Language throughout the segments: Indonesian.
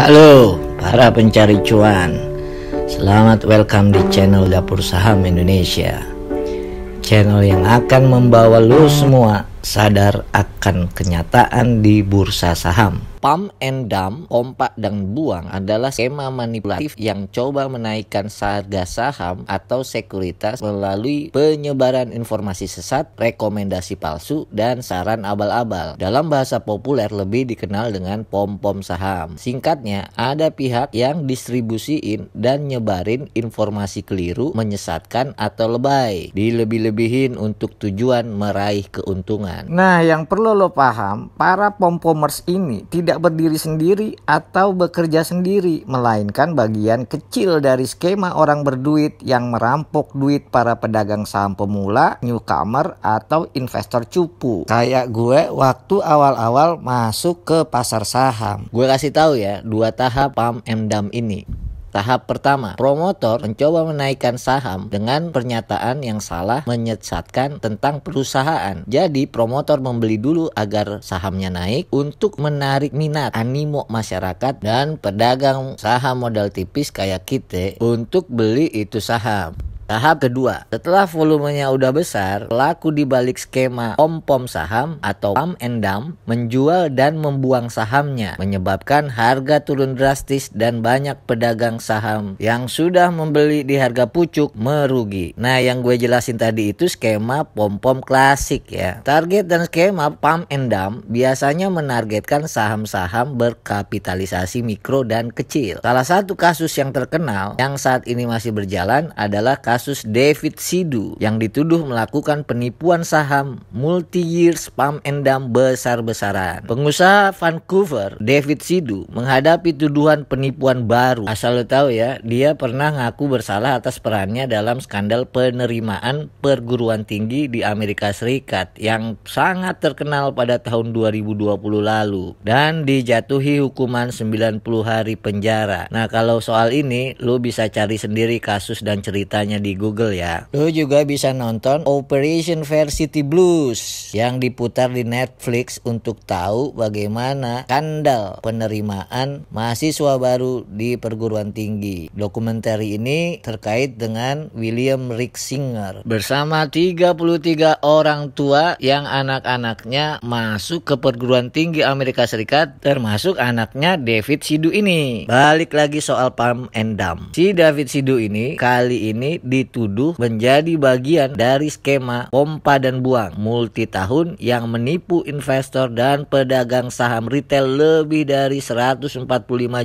Halo para pencari cuan, selamat welcome di channel Dapur Saham Indonesia. Channel yang akan membawa lo semua sadar akan kenyataan di bursa saham. Pump and dump, pompa dan buang adalah skema manipulatif yang coba menaikkan harga saham atau sekuritas melalui penyebaran informasi sesat, rekomendasi palsu, dan saran abal-abal. Dalam bahasa populer lebih dikenal dengan pom-pom saham. Singkatnya, ada pihak yang distribusiin dan nyebarin informasi keliru, menyesatkan atau lebay, dilebih-lebihin untuk tujuan meraih keuntungan. Nah, yang perlu lo paham, para pom-pomers ini tidak berdiri sendiri atau bekerja sendiri, melainkan bagian kecil dari skema orang berduit yang merampok duit para pedagang saham pemula, newcomer, atau investor cupu. Kayak gue waktu awal-awal masuk ke pasar saham. Gue kasih tahu ya, 2 tahap pump and dump ini. Tahap pertama, promotor mencoba menaikkan saham dengan pernyataan yang salah, menyesatkan tentang perusahaan. Jadi promotor membeli dulu agar sahamnya naik untuk menarik minat, animo masyarakat dan pedagang saham modal tipis kayak kita untuk beli itu saham. Tahap kedua, setelah volumenya udah besar, pelaku di balik skema pom-pom saham atau pump and dump menjual dan membuang sahamnya, menyebabkan harga turun drastis dan banyak pedagang saham yang sudah membeli di harga pucuk merugi. Nah, yang gue jelasin tadi itu skema pom-pom klasik ya. Target dan skema pump and dump biasanya menargetkan saham-saham berkapitalisasi mikro dan kecil. Salah satu kasus yang terkenal yang saat ini masih berjalan adalah kasus David Sidhu yang dituduh melakukan penipuan saham multi-years pump and dump besar-besaran. Pengusaha Vancouver, David Sidhu, menghadapi tuduhan penipuan baru. Asal lo tahu ya, dia pernah ngaku bersalah atas perannya dalam skandal penerimaan perguruan tinggi di Amerika Serikat yang sangat terkenal pada tahun 2020 lalu dan dijatuhi hukuman 90 hari penjara. Nah, kalau soal ini lo bisa cari sendiri kasus dan ceritanya di Google ya. Lo juga bisa nonton Operation Varsity Blues yang diputar di Netflix untuk tahu bagaimana skandal penerimaan mahasiswa baru di perguruan tinggi. Dokumenter ini terkait dengan William Rixinger bersama 33 orang tua yang anak-anaknya masuk ke perguruan tinggi Amerika Serikat, termasuk anaknya David Sidhu ini. Balik lagi soal pump and dump. Si David Sidhu ini kali ini dituduh menjadi bagian dari skema pompa dan buang multi tahun yang menipu investor dan pedagang saham retail lebih dari 145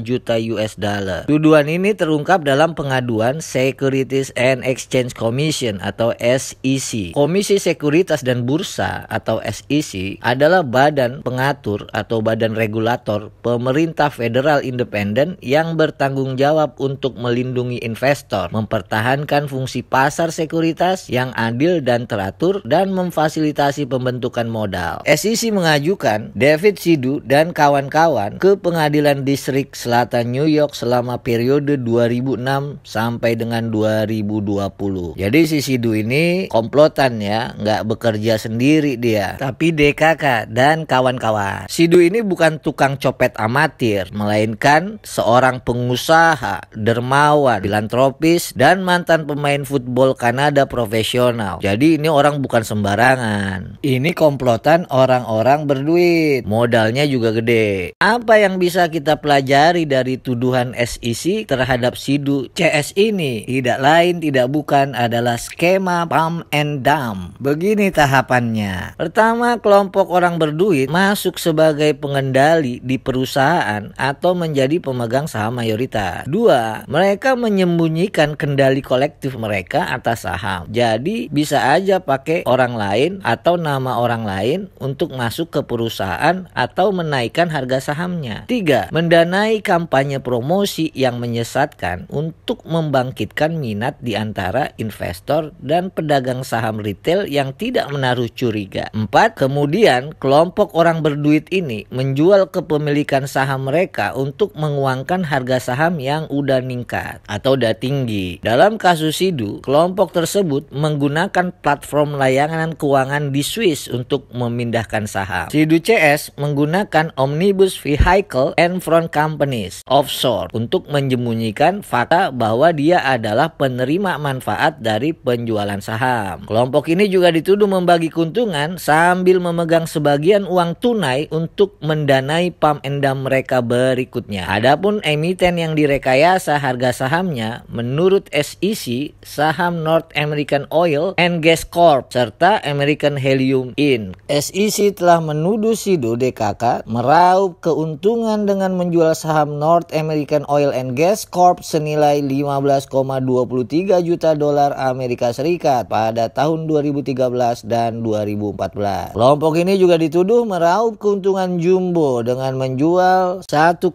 juta US dollar. Tuduhan ini terungkap dalam pengaduan Securities and Exchange Commission atau SEC. Komisi Sekuritas dan Bursa atau SEC adalah badan pengatur atau badan regulator pemerintah federal independen yang bertanggung jawab untuk melindungi investor, mempertahankan fungsi pasar sekuritas yang adil dan teratur, dan memfasilitasi pembentukan modal. SEC mengajukan David Sidhu dan kawan-kawan ke Pengadilan Distrik Selatan New York selama periode 2006 sampai dengan 2020. Jadi si Sidhu ini komplotan ya, nggak bekerja sendiri dia, tapi DKK dan kawan-kawan. Sidhu ini bukan tukang copet amatir, melainkan seorang pengusaha, dermawan, filantropis, dan mantan pemain football Kanada profesional. Jadi ini orang bukan sembarangan. Ini komplotan orang-orang berduit. Modalnya juga gede. Apa yang bisa kita pelajari dari tuduhan SEC terhadap Sidhu CS ini? Tidak lain tidak bukan adalah skema pump and dump. Begini tahapannya. Pertama, kelompok orang berduit masuk sebagai pengendali di perusahaan atau menjadi pemegang saham mayoritas. 2, mereka menyembunyikan kendali kolektif mereka atas saham. Jadi bisa aja pakai orang lain atau nama orang lain untuk masuk ke perusahaan atau menaikkan harga sahamnya. 3, mendanai kampanye promosi yang menyesatkan untuk membangkitkan minat di antara investor dan pedagang saham retail yang tidak menaruh curiga. 4, kemudian kelompok orang berduit ini menjual kepemilikan saham mereka untuk menguangkan harga saham yang udah meningkat atau udah tinggi. Dalam kasus SIDO, kelompok tersebut menggunakan platform layanan keuangan di Swiss untuk memindahkan saham. SIDO CS menggunakan Omnibus Vehicle and Front Companies offshore untuk menyembunyikan fakta bahwa dia adalah penerima manfaat dari penjualan saham. Kelompok ini juga dituduh membagi keuntungan sambil memegang sebagian uang tunai untuk mendanai pump and dump mereka berikutnya. Adapun emiten yang direkayasa harga sahamnya menurut SEC, saham North American Oil and Gas Corp serta American Helium Inc. SEC telah menuduh SIDO DKK meraup keuntungan dengan menjual saham North American Oil and Gas Corp senilai 15,23 juta dolar Amerika Serikat pada tahun 2013 dan 2014. Kelompok ini juga dituduh meraup keuntungan jumbo dengan menjual 1,45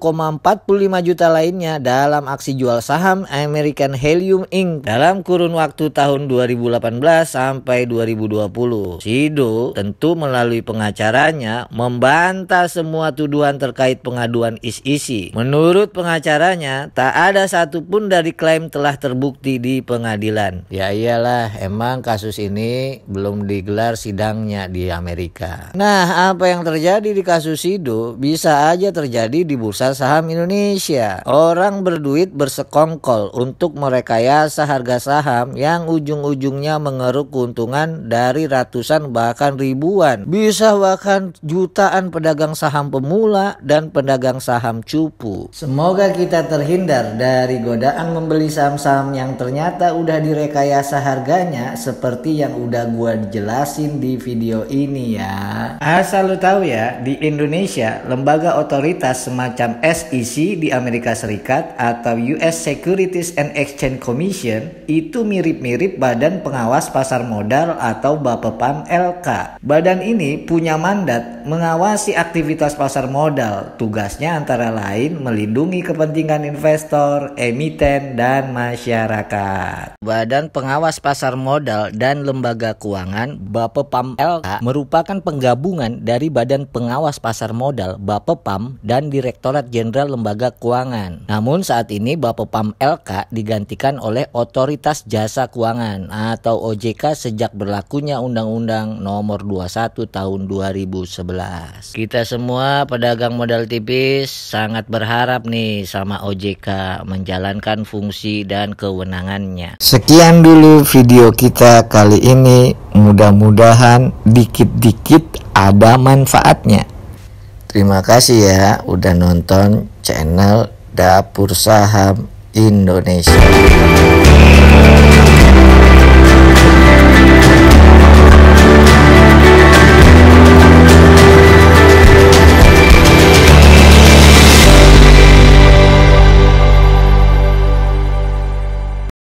juta lainnya dalam aksi jual saham American Helium Inc. dalam kurun waktu tahun 2018 sampai 2020. SIDO tentu melalui pengacaranya membantah semua tuduhan terkait pengaduan SEC. Menurut pengacaranya, tak ada satupun dari klaim telah terbukti di pengadilan. Ya iyalah, emang kasus ini belum digelar sidangnya di Amerika. Nah, apa yang terjadi di kasus SIDO bisa aja terjadi di bursa saham Indonesia. Orang berduit bersekongkol untuk merekayasa harga saham yang ujung-ujungnya mengeruk keuntungan dari ratusan bahkan ribuan, bisa bahkan jutaan pedagang saham pemula dan pedagang saham cupu. Semoga kita terhindar dari godaan membeli saham-saham yang ternyata udah direkayasa harganya seperti yang udah gua jelasin di video ini ya. Asal lu tahu ya, di Indonesia lembaga otoritas semacam SEC di Amerika Serikat atau US Securities and Exchange Commission itu mirip-mirip Badan Pengawas Pasar Modal atau BAPEPAM LK. Badan ini punya mandat mengawasi aktivitas pasar modal. Tugasnya antara lain melindungi kepentingan investor, emiten, dan masyarakat. Badan Pengawas Pasar Modal dan Lembaga Keuangan BAPEPAM LK merupakan penggabungan dari Badan Pengawas Pasar Modal BAPEPAM dan Direktorat Jenderal Lembaga Keuangan. Namun saat ini BAPEPAM LK digantikan oleh Otoritas Jasa Keuangan atau OJK sejak berlakunya Undang-Undang Nomor 21 Tahun 2011. Kita semua pedagang modal tipis sangat berharap nih sama OJK menjalankan fungsi dan kewenangannya. Sekian dulu video kita kali ini. Mudah-mudahan dikit-dikit ada manfaatnya. Terima kasih ya udah nonton channel Dapur Saham Indonesia.